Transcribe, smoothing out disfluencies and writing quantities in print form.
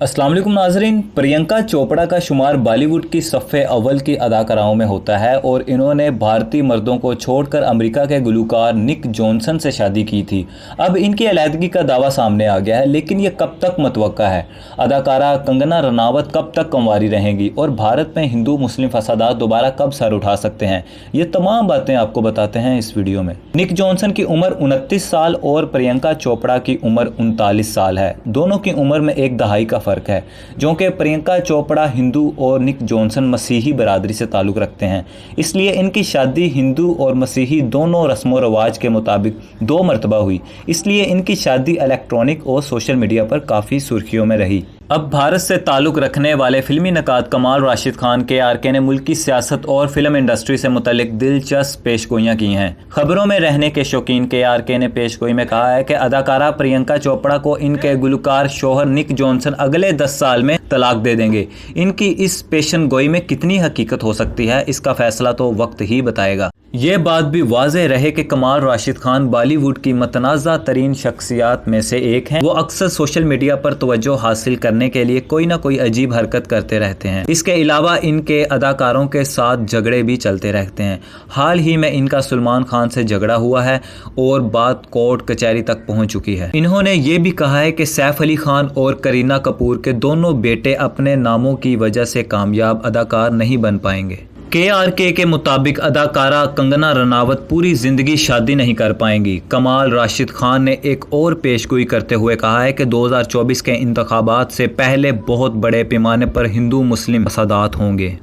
अस्सलाम वालेकुम नाजरीन। प्रियंका चोपड़ा का शुमार बॉलीवुड की सफ़े अव्वल की अदाकाराओं में होता है और इन्होंने भारतीय मर्दों को छोड़कर अमेरिका के गुलकार निक जॉनसन से शादी की थी। अब इनकी अलैदगी का दावा सामने आ गया है, लेकिन ये कब तक मुतवक्का है? अदाकारा कंगना रनावत कब तक कंवारी रहेंगी और भारत में हिंदू मुस्लिम फसादात दोबारा कब सर उठा सकते हैं? ये तमाम बातें आपको बताते हैं इस वीडियो में। निक जॉनसन की उम्र 29 साल और प्रियंका चोपड़ा की उम्र 39 साल है। दोनों की उम्र में एक दहाई का फर्क है। जो कि प्रियंका चोपड़ा हिंदू और निक जॉनसन मसीही बरादरी से ताल्लुक़ रखते हैं, इसलिए इनकी शादी हिंदू और मसीही दोनों रस्मों रवाज के मुताबिक 2 मरतबा हुई। इसलिए इनकी शादी इलेक्ट्रॉनिक और सोशल मीडिया पर काफ़ी सुर्खियों में रही। अब भारत से ताल्लुक़ रखने वाले फिल्मी नकाद कमाल राशिद खान KRK ने मुल्की सियासत और फिल्म इंडस्ट्री से मुतल्लिक दिलचस्प पेशगोइयाँ की हैं। खबरों में रहने के शौकीन KRK ने पेशगोई में कहा है कि अदाकारा प्रियंका चोपड़ा को इनके गुलकार शोहर निक जॉनसन अगले 10 साल में तलाक दे देंगे। इनकी इस पेशन गोई में कितनी हकीकत हो सकती है, इसका फैसला तो वक्त ही बताएगा। ये बात भी वाज़ेह रहे कि कमाल राशिद खान बॉलीवुड की मतनाज़ा तरीन शख्सियात में से एक हैं। वो अक्सर सोशल मीडिया पर तवज्जो हासिल करने के लिए कोई ना कोई अजीब हरकत करते रहते हैं। इसके अलावा इनके अदाकारों के साथ झगड़े भी चलते रहते हैं। हाल ही में इनका सलमान खान से झगड़ा हुआ है और बात कोर्ट कचहरी तक पहुंच चुकी है। इन्होंने ये भी कहा है कि सैफ अली खान और करीना कपूर के दोनों बेटे अपने नामों की वजह से कामयाब अदाकार नहीं बन पाएंगे। KRK के मुताबिक अदाकारा कंगना रनावत पूरी जिंदगी शादी नहीं कर पाएंगी। कमाल राशिद खान ने एक और पेशगोई करते हुए कहा है कि 2024 के इंतखाबात से पहले बहुत बड़े पैमाने पर हिंदू मुस्लिम फसादात होंगे।